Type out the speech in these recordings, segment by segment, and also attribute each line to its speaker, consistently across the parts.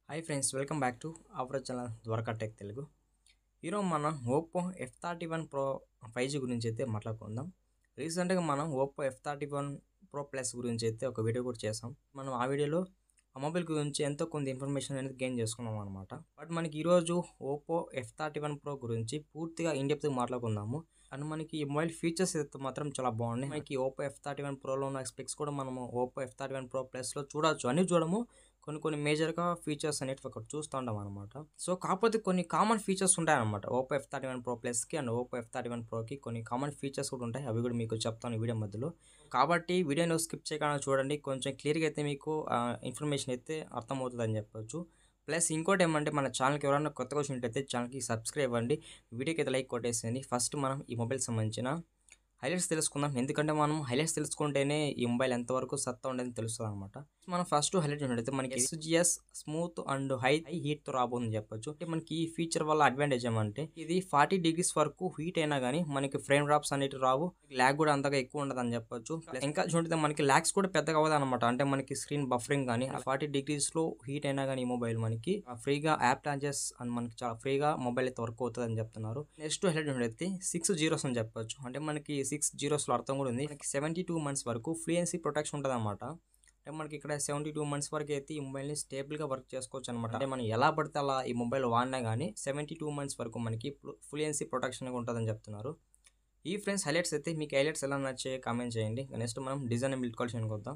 Speaker 1: Hi friends, welcome back to our channel Dwaraka Tech Telugu. ఈరోజు మనం Oppo F31 Pro 5G గురించి అయితే మాట్లాడుకుందాం. రీసెంట్గా మనం ఓప్పో F31 Pro Plus గురించి అయితే ఒక వీడియో కూడా చేసాం. మనం ఆ వీడియోలో ఆ మొబైల్ గురించి ఎంతో కొంత ఇన్ఫర్మేషన్ అనేది గెయిన్ చేసుకున్నాం అనమాట. బట్ మనకి ఈరోజు ఓప్పో F31 Pro గురించి పూర్తిగా ఇన్డెప్త్గా మాట్లాడుకుందాము. అండ్ మనకి ఈ మొబైల్ ఫీచర్స్ అయితే మాత్రం చాలా బాగున్నాయి. మనకి ఓప్పో F31 Proలో ఉన్న స్పెక్స్ కూడా మనము ఓప్పో F31 Pro Plusలో చూడవచ్చు. అన్ని చూడము, కొన్ని మేజర్‌గా ఫీచర్స్ అనేటివి అక్కడ చూస్తూ ఉంటాం అనమాట. సో, కాకపోతే కొన్ని కామన్ ఫీచర్స్ ఉంటాయన్నమాట. ఓప్పో F31 Pro Plusకి అండ్ ఓప్పో F31 Proకి కొన్ని కామన్ ఫీచర్స్ కూడా ఉంటాయి. అవి కూడా మీకు చెప్తాను ఈ వీడియో మధ్యలో. కాబట్టి వీడియోని స్కిప్ చేయకుండా చూడండి. కొంచెం క్లియర్‌గా అయితే మీకు ఇన్ఫర్మేషన్ అయితే అర్థమవుతుందని చెప్పొచ్చు. ప్లస్ ఇంకోటి ఏమంటే మన ఛానల్‌కి ఎవరైనా కొత్తగా వచ్చినట్టయితే ఛానల్‌కి సబ్స్క్రైబ్ అవ్వండి. వీడియోకి అయితే లైక్ కొట్టేసేయండి. ఫస్ట్ మనం ఈ మొబైల్‌కి సంబంధించిన హైలైట్స్ తెలుసుకుందాం. ఎందుకంటే మనం హైలైట్స్ తెలుసుకుంటేనే ఈ మొబైల్ ఎంతవరకు సత్తా ఉండేది తెలుస్తదనమాట. మనం ఫస్ట్ హైలైట్ చూసినట్టయితే మనకి ఎస్‌జిఎస్ స్మూత్ అండ్ హై హీట్‌తో రాబోతుందని చెప్పొచ్చు. అంటే మనకి ఈ ఫీచర్ వల్ల అడ్వాంటేజ్ ఏమంటే ఇది 40 డిగ్రీస్ వరకు హీట్ అయినా గానీ మనకి ఫ్రేమ్ డ్రాప్స్ అనేటివి రావు. ల్యాగ్ కూడా అంతగా ఎక్కువ ఉండదని చెప్పొచ్చు. ఇంకా చూడండి మనకి ల్యాగ్స్ కూడా పెద్దగా అవ్వదన్నమాట. అంటే మనకి స్క్రీన్ బఫరింగ్ గానీ 40 డిగ్రీస్‌లో హీట్ అయినా గానీ ఈ మొబైల్ మనకి ఫ్రీగా యాప్ లాంచెస్ అండ్ మనకి చాలా ఫ్రీగా మొబైల్ అయితే వర్క్ అవుతుందని చెప్తున్నారు. నెక్స్ట్ హైలైట్ చూసినట్టయితే 6 జీరోస్ అని చెప్పొచ్చు. అంటే మనకి 6 జీరోస్‌లో అర్థం కూడా ఉంది. మనకి 72 మంత్స్ వరకు ఫ్లూయెన్సీ ప్రొటెక్షన్ ఉంటదన్నమాట. అంటే మనకి ఇక్కడ 72 మంత్స్ వరకు అయితే ఈ మొబైల్‌ని స్టేబుల్‌గా వర్క్ చేసుకోవచ్చు అనమాట. అంటే మనం ఎలా పడితే అలా ఈ మొబైల్ వాడినా గానీ 72 మంత్స్ వరకు మనకి ఫ్లూయెన్సీ ప్రొటెక్షన్ ఉంటుందని చెప్తున్నారు. ఈ ఫ్రెండ్స్ హైలైట్స్ అయితే మీకు హైలైట్స్ ఎలా నచ్చాయో కామెంట్ చేయండి. నెక్స్ట్ మనం డిజైన్ అండ్ బిల్డ్ క్వాలిటీకి వద్దాం.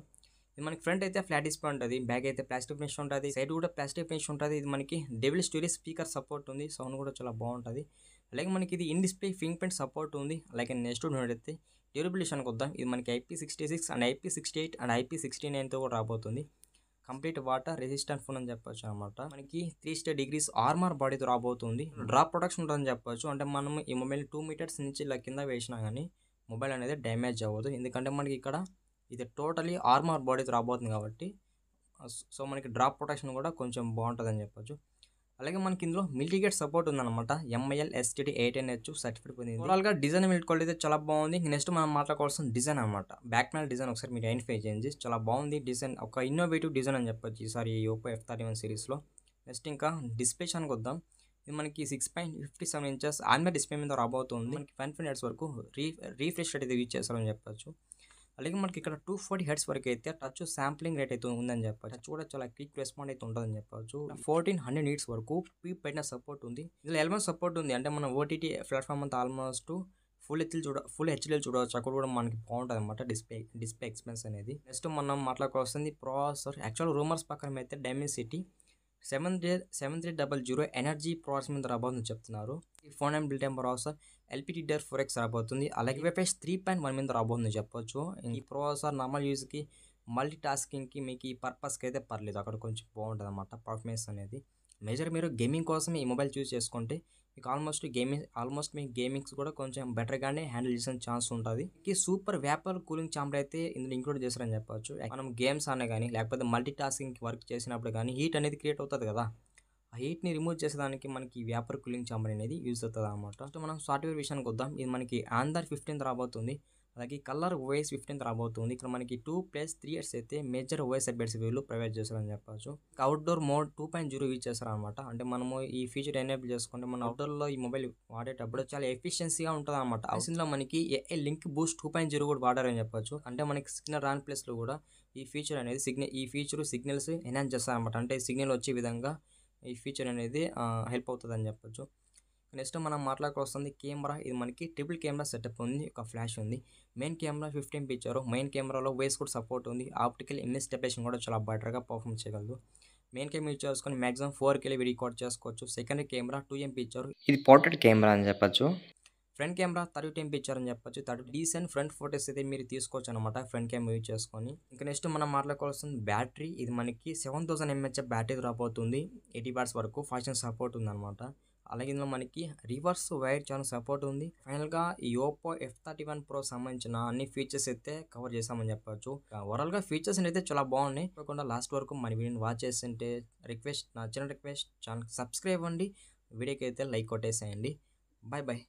Speaker 1: ఇది మనకి ఫ్రంట్ అయితే ఫ్లాట్ డిస్ప్లే ఉంటుంది. బ్యాక్ అయితే ప్లాస్టిక్ ఫినిష్ ఉంటుంది. సైడ్ కూడా ప్లాస్టిక్ ఫినిష్ ఉంటుంది. ఇది మనకి డెవిల్ స్టోరీ స్పీకర్ సపోర్ట్ ఉంది. సౌండ్ కూడా చాలా బాగుంటుంది. అలాగే మనకి ఇది in display finger print support ఉంది. అలాగే నెక్స్ట్ చూడైతే డ్యూరబిలిటీ విషయానికి వద్దాం. ఇది మనకి IP66 అండ్ IP68 అండ్ IP69తో కూడా రాబోతుంది. కంప్లీట్ వాటర్ రెసిస్టెంట్ ఫోన్ అని చెప్పొచ్చు అనమాట. మనకి 3 డిగ్రీస్ ఆర్మర్ బాడీతో రాబోతుంది. డ్రాప్ ప్రొటెక్షన్ ఉంటుందని చెప్పొచ్చు. అంటే మనం ఈ మొబైల్ 2 మీటర్స్ నుంచి ఇలా కింద వేసినా కానీ మొబైల్ అనేది డ్యామేజ్ అవ్వదు. ఎందుకంటే మనకి ఇక్కడ ఇది టోటలీ ఆర్మర్ బాడీతో రాబోతుంది కాబట్టి సో మనకి డ్రాప్ ప్రొటెక్షన్ కూడా కొంచెం బాగుంటుందని చెప్పొచ్చు. అలాగే మనకి ఇందులో మిల్టీగేట్ సపోర్ట్ ఉందన్నమాట. MIL STD 8NH సర్టిఫికేట్ పొందింది. ఓవరాల్గా డిజైన్ బిల్డ్ క్వాలిటీ అయితే చాలా బాగుంది. నెక్స్ట్ మనం మాట్లాడుకోవాల్సిన డిజైన్ అనమాట. బ్యాక్ ప్యానల్ డిజైన్ ఒకసారి మీరు ఐడెంటిఫై చేయండి. చాలా బాగుంది డిజైన్. ఒక ఇన్నోవేటివ్ డిజైన్ అని చెప్పొచ్చు ఈసారి ఈ ఓప్పో F31 సిరీస్లో. నెక్స్ట్ ఇంకా డిస్ప్లే విషయానికి వద్దాం. ఇది మనకి 6.57 ఇంచెస్ ఆల్మర్ డిస్ప్లే మీద రాబోతుంది. మనకి 120 హెర్ట్జ్ వరకు రీఫ్రెష్ రేట్ అయితే యూజ్ చేస్తారని చెప్పొచ్చు. అలాగే మనకి ఇక్కడ 240 హెర్ట్జ్ వరకు అయితే టచ్ శాంప్లింగ్ రేట్ అయితే ఉందని చెప్పొచ్చు. టచ్ కూడా చాలా క్విక్ రెస్పాండ్ అయితే ఉంటుందని చెప్పొచ్చు. 1400 నీట్స్ వరకు పీప్ పైన సపోర్ట్ ఉంది. ఇందులో ఎల్ఎంఎస్ సపోర్ట్ ఉంది. అంటే మన ఓటీటీ ప్లాట్ఫామ్ అంతా ఆల్మోస్ట్ ఫుల్ హెచ్డీలో చూడవచ్చు. అక్కడ కూడా మనకి బాగుంటుంది అనమాట డిస్ప్లే ఎక్స్పెన్స్ అనేది. నెక్స్ట్ మనం మాట్లాడుకోవాల్సింది ప్రాసెసర్. యాక్చువల్ రూమర్స్ ప్రకారం అయితే డైమెన్సిటీ 7300 ఎనర్జీ ప్రాసెసర్ మీద రాబోతుందని చెప్తున్నారు. ఈ phone and built time processor LPDDR4X రాబోతుంది. అలాగే వైఫై 3.1 మీద రాబోతుందని చెప్పొచ్చు. ఈ ప్రాసెసర్ నార్మల్ యూజ్కి మల్టీ టాస్కింగ్కి మీకు ఈ పర్పస్కి అయితే పర్లేదు. అక్కడ కొంచెం బాగుంటుంది అనమాట పర్ఫార్మెన్స్ అనేది. మేజర్ మీరు గేమింగ్ కోసం ఈ మొబైల్ చూస్ చేసుకుంటే మీకు ఆల్మోస్ట్ మీ గేమింగ్స్ కూడా కొంచెం బెటర్గానే హ్యాండిల్ చేసే ఛాన్స్ ఉంటుంది. ఈ సూపర్ వేపర్ కూలింగ్ ఛాంబర్ అయితే ఇందులో ఇంక్లూడ్ చేస్తారని చెప్పొచ్చు. మనం గేమ్స్ అనే కానీ లేకపోతే మల్టీ టాస్కింగ్ వర్క్ చేసినప్పుడు కానీ హీట్ అనేది క్రియేట్ అవుతుంది కదా. ఆ హీట్ని రిమూవ్ చేసేదానికి మనకి వేపర్ కూలింగ్ ఛాంబర్ అనేది యూజ్ అవుతుంది అనమాట. సో మనం సాఫ్ట్వేర్ విషయానికి వద్దాం. ఇది మనకి Android 15 రాబోతుంది. అలాగే కలర్ OS 15 రాబోతుంది. ఇక్కడ మనకి 2+3 ఇయర్స్ అయితే మేజర్ OS అప్డేట్స్ వీళ్ళు ప్రొవైడ్ చేస్తారని చెప్పొచ్చు. అవుట్డోర్ మోడ్ 2.0 యూజ్ చేస్తారనమాట. అంటే మనము ఈ ఫీచర్ ఎనేబుల్ చేసుకుంటే మన అవుట్డోర్లో ఈ మొబైల్ వాడేటప్పుడు చాలా ఎఫిషియన్సీగా ఉంటుంది అనమాట. ఇందులో మనకి లింక్ బూస్ట్ 2.0 కూడా వాడారని చెప్పొచ్చు. అంటే మనకి సిగ్నల్ రాన్ ప్లేస్లో కూడా ఈ ఫీచర్ అనేది సిగ్నల్స్ ఎన్హాన్స్ చేస్తారనమాట. అంటే సిగ్నల్ వచ్చే విధంగా ఈ ఫీచర్ అనేది హెల్ప్ అవుతుందని చెప్పొచ్చు. నెక్స్ట్ మనం మాట్లాడుకోవాల్సింది కెమెరా. ఇది మనకి ట్రిపుల్ కెమెరా సెటప్ ఉంది. ఒక ఫ్లాష్ ఉంది. మెయిన్ కెమెరా 15 ఇచ్చారు. మెయిన్ కెమెరాలో వాయిస్ కూడా సపోర్ట్ ఉంది. ఆప్టికల్ ఇమేజ్ స్టెబిలైజేషన్ కూడా చాలా బెటర్గా పర్ఫామ్ చేయగలదు. మెయిన్ కెమెరా యూజ్ చేసుకొని మాక్సిమం 4K వీడియో రికార్డ్ చేసుకోవచ్చు. సెకండరీ కెమెరా 2MP ఇచ్చారు. ఇది పోర్ట్రేట్ కెమెరా అని చెప్పొచ్చు. ఫ్రంట్ కెమెరా 30 MP ఇచ్చారని చెప్పొచ్చు. 30 డీసెంట్ ఫ్రంట్ ఫోటోస్ అయితే మీరు తీసుకోవచ్చు అనమాట ఫ్రంట్ కెమెరా యూజ్ చేసుకొని. ఇంకా నెక్స్ట్ మనం మాట్లాడుకోవాల్సిన బ్యాటరీ. ఇది మనకి 7000 mAh బ్యాటరీ రాబోతుంది. 80 వాట్స్ వరకు ఫాస్ట్ ఛార్జింగ్ సపోర్ట్ ఉందన్నమాట. అలాగే ఇందులో మనకి రివర్స్ వైర్ ఛార్జింగ్ సపోర్ట్ ఉంది. ఫైనల్గా ఈ ఓప్పో F31 Pro సంబంధించిన అన్ని ఫీచర్స్ అయితే కవర్ చేసామని చెప్పొచ్చు. ఓవరాల్గా ఫీచర్స్ అయితే చాలా బాగున్నాయి. కాకుండా లాస్ట్ వరకు మన వీడియోని వాచ్ చేస్తుంటే నా చిన్న రిక్వెస్ట్ ఛానల్ సబ్స్క్రైబ్ అవ్వండి. వీడియోకి అయితే లైక్ కొట్టేసేయండి. బాయ్.